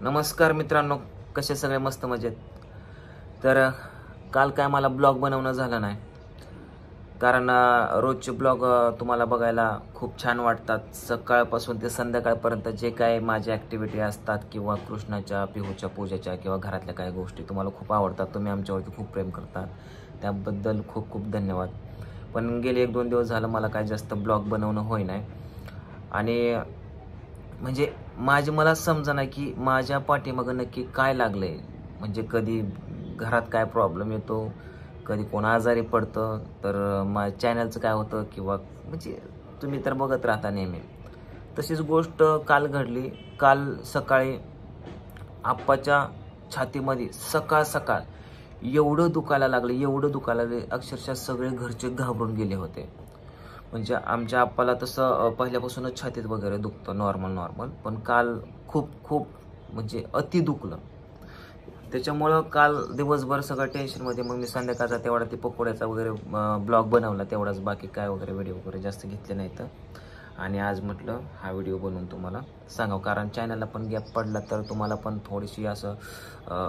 नमस्कार मित्रांनो, कसे सगळे मस्त मजेत. तर काल काय मला ब्लॉग बनवणं झालं नाही, कारण रोजचे ब्लॉग तुम्हाला बघायला खूप छान वाटतात. सकाळपासून ते संध्याकाळपर्यंत जे काय माझी ॲक्टिव्हिटी असतात किंवा कृष्णाच्या पिहूच्या पूजेच्या किंवा घरातल्या काही गोष्टी तुम्हाला खूप आवडतात. तुम्ही आमच्यावरती खूप प्रेम करतात, त्याबद्दल खूप खूप धन्यवाद. पण गेले 1-2 दिवस झालं मला काय जास्त ब्लॉग बनवणं होई नाही. आणि म्हणजे मला समजेना की माझ्या पाठीमागं नक्की काय लागलंय. म्हणजे कधी घरात काय प्रॉब्लेम येतो, कधी कोण आजारी पडतं, तर चॅनलचं काय होतं किंवा म्हणजे तुम्ही तर बघत राहता नेहमी. तशीच गोष्ट काल घडली. काल सकाळी आप्पाच्या छातीमध्ये सकाळ सकाळ एवढं दुखायला लागलं, अक्षरशः सगळे घरचे घाबरून गेले होते. म्हणजे आमच्या आप्पाला तसं पहिल्यापासूनच छातीत वगैरे दुखतं नॉर्मल, पण काल खूप खूप म्हणजे अति दुखलं. त्याच्यामुळं काल दिवसभर सगळं टेन्शनमध्ये. मग मी संध्याकाळचा तेवढा ते पकोड्याचा वगैरे ब्लॉग बनवला तेवढाच, बाकी काय वगैरे व्हिडिओ वगैरे जास्त घेतले नाहीत. आणि आज म्हटलं हा व्हिडिओ बनवून तुम्हाला सांगावं, कारण चॅनलला पण गॅप पडला तर तुम्हाला पण थोडीशी असं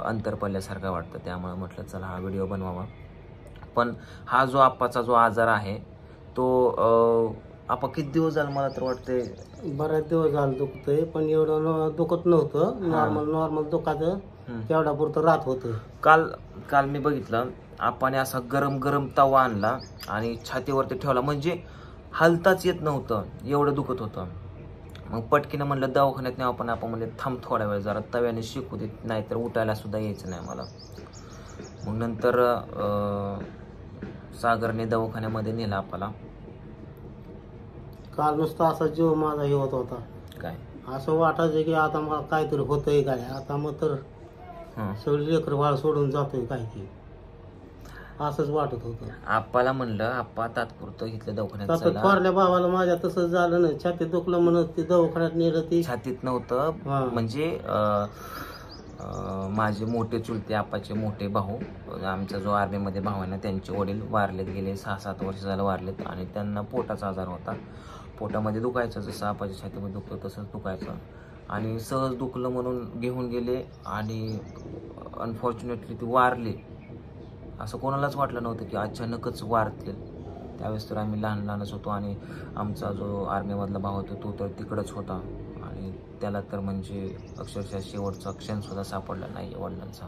अंतर पडल्यासारखं वाटतं. त्यामुळे म्हटलं चला हा व्हिडिओ बनवावा. पण हा जो आप्पाचा जो आजार आहे तो आपण किती दिवस झालं, मला तर वाटते बऱ्याच दिवस झालं दुखतंय, पण एवढं दुखत नव्हतं. नॉर्मल दुखाचं तेवढा पुरतं राहत होतं. काल मी बघितलं, आपाने असा गरम तवा आणला आणि छातीवरती ठेवला, म्हणजे हलताच येत नव्हतं, एवढं दुखत होतं. मग पटकीनं म्हणलं दवाखान्यात नाही. आपण म्हणले थांब थोडा वेळ, जरा तव्याने शिकू देत, नाहीतर उठायला सुद्धा यायचं नाही मला. मग नंतर सागरने दवाखान्यामध्ये नेला आपला. काल नुसता असा जीव माझा हे होत होता, काय असं वाटायचं की आता मला काहीतरी होतंय काय. आता मग तर सगळी लेकर बाळ सोडून जातोय काय की, असंच वाटत होतं. आप्पाला म्हणलं आप्पा तात्पुरतं इथल्या दवाखान्यात आता थोरल्या भावाला माझ्या तसंच झालं ना, छातीत दुखलं म्हणत ते दवाखान्यात नेलं. ती छातीत नव्हतं, म्हणजे माझे मोठे चुलते आप्पाचे मोठे भाऊ, आमचा जो आर्मीमध्ये भाऊ आहे ना, त्यांचे वडील वारलेत, गेले 6-7 वर्ष झालं वारलेत. आणि त्यांना पोटाचा आजार होता. पोटामध्ये दुखायचं, जसं आपाच्या छातीमध्ये दुखतं तसंच दुखायचं. आणि सहज दुखलं म्हणून घेऊन गेले आणि अनफॉर्च्युनेटली ती वारले. असं कोणालाच वाटलं नव्हतं की अचानकच वारतील. त्यावेळेस तर आम्ही लहानच होतो आणि आमचा जो आर्मीमधला भाव होता तो तर तिकडंच होता. आणि त्याला तर म्हणजे अक्षरशः शेवटचा क्षणसुद्धा सापडला नाही वडिलांचा.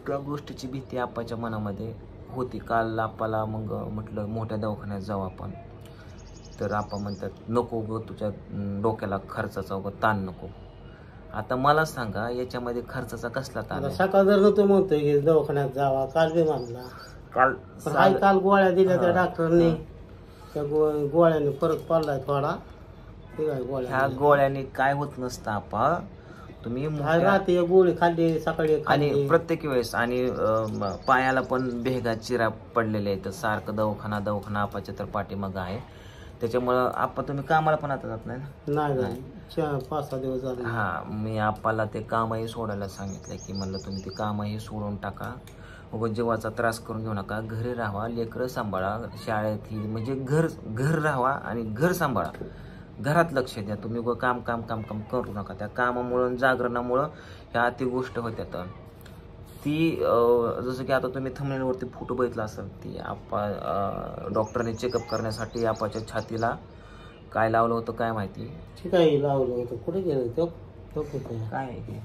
त्या गोष्टीची भीती आप्पाच्या मनामध्ये होती. काल आप्पाला मग म्हटलं मोठ्या दवाखान्यात जाऊ आपण. तर आप्पा म्हणतात नको ग, तुझ्या डोक्याला खर्चाचा ताण नको. आता मला सांगा, याच्यामध्ये खर्चाचा कसला ताण? सकाळ जर तो म्हणतोय की दवाखान्यात जावा, काल बी म्हणला. काल गोळ्या दिल्या त्या डॉक्टरने, त्या गोळ्याने फरक पडलाय थोडा. ह्या गोळ्याने काय होत नसतं आप्पा. तुम्ही रात्री गोळी खाल्ली, सकाळी आणि प्रत्येक वेळेस, आणि पायाला पण भेगा चिरा पडलेले आहेत. सारखं दवाखाना आपाच्या तर पाठीमाग आहे. त्याच्यामुळं आप्पा तुम्ही कामाला पण आता जात नाही ना? नाही, 5-6 दिवस झाले. मी आप्पाला ते कामही सोडायला सांगितलं की म्हणलं तुम्ही ते कामही सोडून टाका, उगाच जीवाचा त्रास करून घेऊ नका, घरी राहा, लेकरं सांभाळा, शाळेत म्हणजे घर राहा आणि घर सांभाळा, घरात लक्ष द्या. तुम्ही काम करू नका. त्या कामामुळं जागरणामुळं ह्या अति गोष्ट होत्या. ती जसं की आता तुम्ही थंबनेलवरती फोटो बघितला असेल, ती आप्पा डॉक्टरने चेकअप करण्यासाठी आप्पाच्या छातीला काय लावलं होतं काय माहिती. काही लावलं होतं, कुठे गेलं तो काय आहे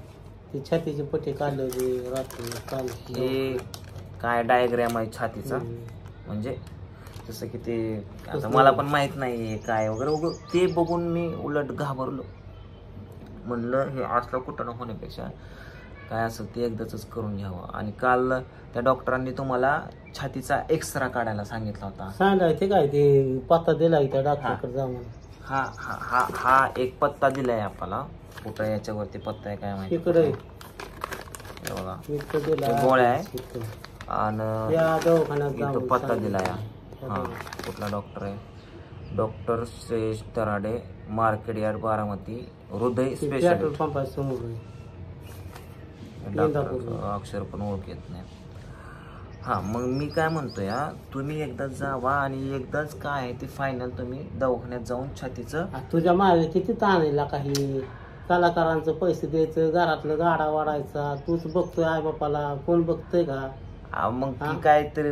ते छातीची पट्टी काढली रात्री काल. हे काय डायग्राम आहे छातीचा, म्हणजे जसं की ते आता मला पण माहित नाही काय वगैरे. ते बघून मी उलट घाबरलो. म्हणलं हे असलं कुठं न होण्यापेक्षा काय असेल ते एकदाच करून घ्यावं. आणि काल त्या डॉक्टरांनी तुम्हाला छातीचा एक्सरा काढायला सांगितला होता. सांगायचे काय ते पत्ता दिलाय त्या डॉक्टरकडे जाऊन. हा एक पत्ता दिलाय आपल्याला. कुठं याच्यावरती पत्ता आहे काय माहिती. इकडे गोळ्या आहे आणि पत्ता दिलाय. कुठला डॉक्टर आहे? डॉक्टर श्रेष तराडे, मार्केट यार्ड, बारामती, हृदय स्पेशालिस्ट. अक्षर पण ओळख येत नाही. मग मी काय म्हणतोय, तुम्ही एकदाच जावा आणि एकदाच काय आहे ते फायनल तुम्ही दवाखान्यात जाऊन छातीचं. तुझ्या मागे किती ताण आहे काही. कलाकारांचं पैसे द्यायचं, घरातलं गाडा वाढायचा, तूच बघतोय आई बापाला, कोण बघतोय का? मग ती काहीतरी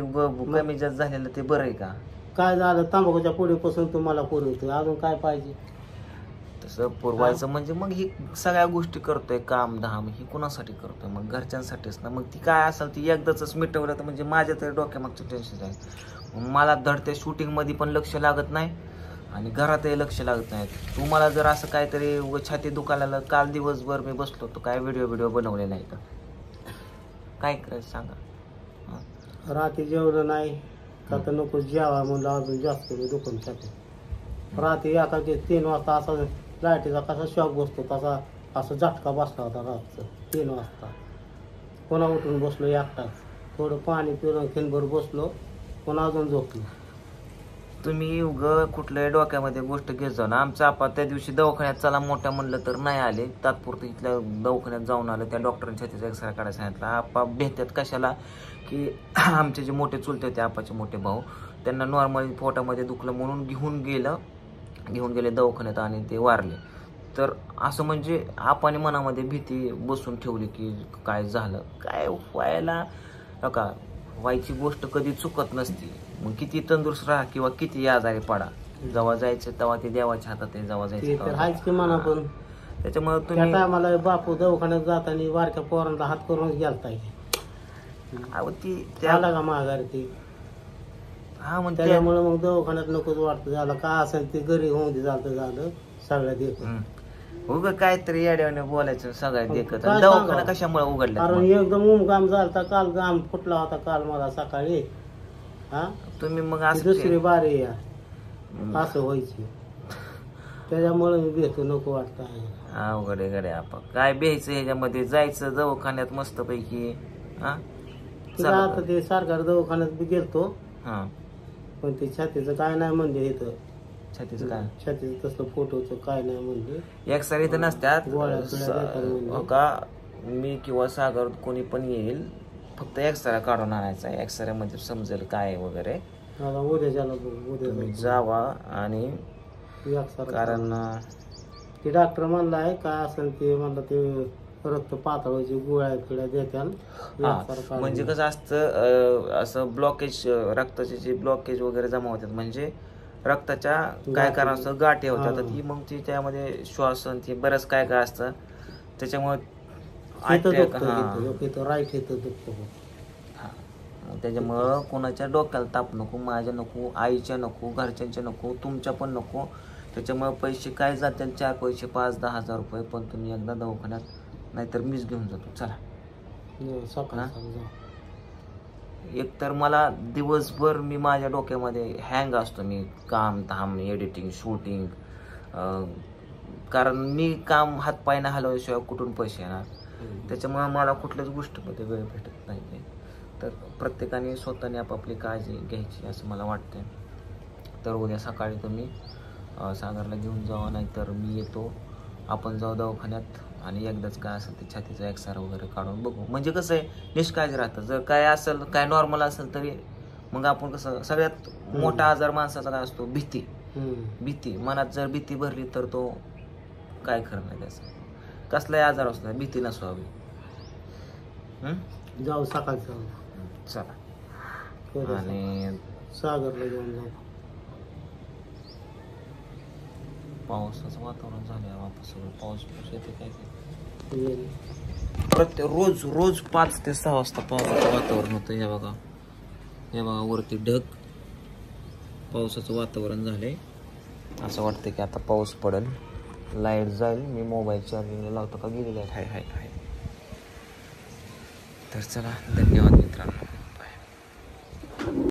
कमी जास्त झालेलं ते बरं आहे का? काय झालं, तंबाखूच्या पुढीपासून तुम्हाला पुरवतोय, अजून काय पाहिजे? तसं पुरवायचं म्हणजे मग ही सगळ्या गोष्टी करतोय, काम धाम ही कुणासाठी करतोय? मग घरच्यांसाठीच ना. मग ती काय असेल ती एकदाच मिटवलं तर म्हणजे माझ्या तरी डोक्यामागचं टेन्शन आहे. मला धडते शूटिंग मध्ये पण लक्ष लागत नाही आणि घरातही लक्ष लागत नाही. तुम्हाला जर असं काहीतरी छाती दुखायला, काल दिवसभर मी बसलो तो काय व्हिडिओ बनवले नाही तर काय करायचं सांगा? रात्री जेवलं नाही का तर नको जेवा म्हणलं, अजून जास्त दुखून छाती. रात्री एखादी 3 वाजता असा लाईटीचा कसा शॉक बसतो तसा असं झटका बसला होता रातचं 3 वाजता. पुन्हा उठून बसलो एकटाच, थोडं पाणी पिऊन खिनभर बसलो, पुन्हा अजून झोपलो. तुम्ही कुठल्याही डोक्यामध्ये गोष्ट घेत जाऊ ना. आमचा आपा त्या दिवशी दवाखान्यात चला मोठ्या म्हणलं तर नाही आले, तात्पुरतं इथल्या दवाखान्यात जाऊन आलं. त्या डॉक्टरांच्या छातीचा एक्सरे काढायला सांगितलं. आपा भेटतात कशाला की आमचे जे मोठे चुलते होते, आपाचे मोठे भाऊ, त्यांना नॉर्मली पोटामध्ये दुखलं म्हणून घेऊन गेले दवाखान्यात आणि ते वारले. तर असं म्हणजे आपण मनामध्ये भीती बसून ठेवली की काय झालं काय व्हायला का, व्हायची गोष्ट कधी चुकत नसती. मग किती तंदुरुस्त राहा किंवा किती आजारी पडा, जेव्हा जायचं तेव्हा ते देवाच्या हातात आहे, जेव्हा जायचं पण त्याच्यामुळे त्या तुम्ही टायमाला बापू दवाखान्यात जाताना बारक्या पोरांना हात करून गेलताय ती त्याला का माघारी ती. म्हणजे त्याच्यामुळे मग दवाखान्यात नकोच वाटतं, झालं का असेल ते घरी होऊन दे, झालं सगळ्या देखत. काहीतरी येड्याने बोलायचं सगळ्यात देखत. काय दवाखाना सांगावं? कशामुळे उघडला? कारण एकदम उमगाम झालता काल, घाम फुटला होता काल मला सकाळी. हा तुम्ही मग ती असं दुसरी बारी या असं व्हायची, त्याच्यामुळे मी भेटू नको वाटतं. अवघडे गडे आपण काय बेहायचं ह्याच्यामध्ये, जायचं दवाखान्यात मस्त पैकी. आता ते सरकार दवाखान्यात बी गेलतो, पण ते छातीचं काय नाही म्हणजे इथं. छातीचं काय? छातीचं तसलं फोटोचं काय नाही म्हणजे. एक्सरे इथं नसत्यात गोळ्या पिळ्या देतात म्हणजे. का मी किंवा सागर कोणी पण येईल, फक्त एक्सरे काढून आणायचा. एक्सरे मध्ये समजेल काय वगैरे. उद्याच्याला तुम्ही जावा आणि कारण ते डॉक्टर म्हणला आहे काय असेल ते, म्हणलं ते रक्त पातळाची गोळ्या पिळ्या देतात. म्हणजे कसं असतं, असं ब्लॉकेज, रक्ताचे जे ब्लॉकेज वगैरे जमा होतात म्हणजे रक्ताच्या काय कारण असतं, गाठी होतात. ती मग ती त्यामध्ये श्वासन ते बरंच काय काय असतं, त्याच्यामुळे राईट येतं दुखतं. त्याच्यामुळं कोणाच्या डोक्याला ताप नको, माझ्या नको, आईच्या नको, घरच्यांच्या नको, तुमच्या पण नको. त्याच्यामुळे पैसे काय जातील, 4 पैसे 5-10 हजार रुपये, पण तुम्ही एकदा दवाखान्यात, नाहीतर मीच घेऊन जातो. चला. एक तर मला दिवसभर मी माझ्या डोक्यामध्ये हँग असतो, मी काम धाम, एडिटिंग, शूटिंग, कारण मी काम हातपाय नाही हलवल्याशिवाय कुठून पैसे येणार. त्याच्यामुळे मला कुठल्याच गोष्टीमध्ये वेळ भेटत नाही. तर प्रत्येकाने स्वतःने आपापली काळजी घ्यायची असं मला वाटतं. तर उद्या सकाळी तुम्ही सागरला घेऊन जावा, नाहीतर मी येतो, आपण जाऊ दवाखान्यात आणि एकदाच काय असेल ते छातीचा एक्सरे वगैरे काढून बघू. म्हणजे कसं आहे, निष्काळजी राहतं. जर काय असेल, काय नॉर्मल असेल तरी मग आपण कसं, सगळ्यात मोठा आजार माणसाचा काय असतो, भीती. मनात जर भीती भरली तर तो काय खरं नाही त्याचं. कसलाही आजार असतो, भीती नसावी. जाऊ सकाळचं. चला. आणि सागरला घेऊन जाऊ. पावसाचं वातावरण झालं वापस, पाऊस येते काय रोज 5 ते 6 वाजता पावसाचं वातावरण होतं. हे बघा वरती ढग, पावसाचं वातावरण झालंय. असं वाटतं की आता पाऊस पडेल. लाईट जाईल, मी मोबाईल चार्जिंगला लावतो का गेली लाईट? हाय. तर चला, धन्यवाद मित्रांनो.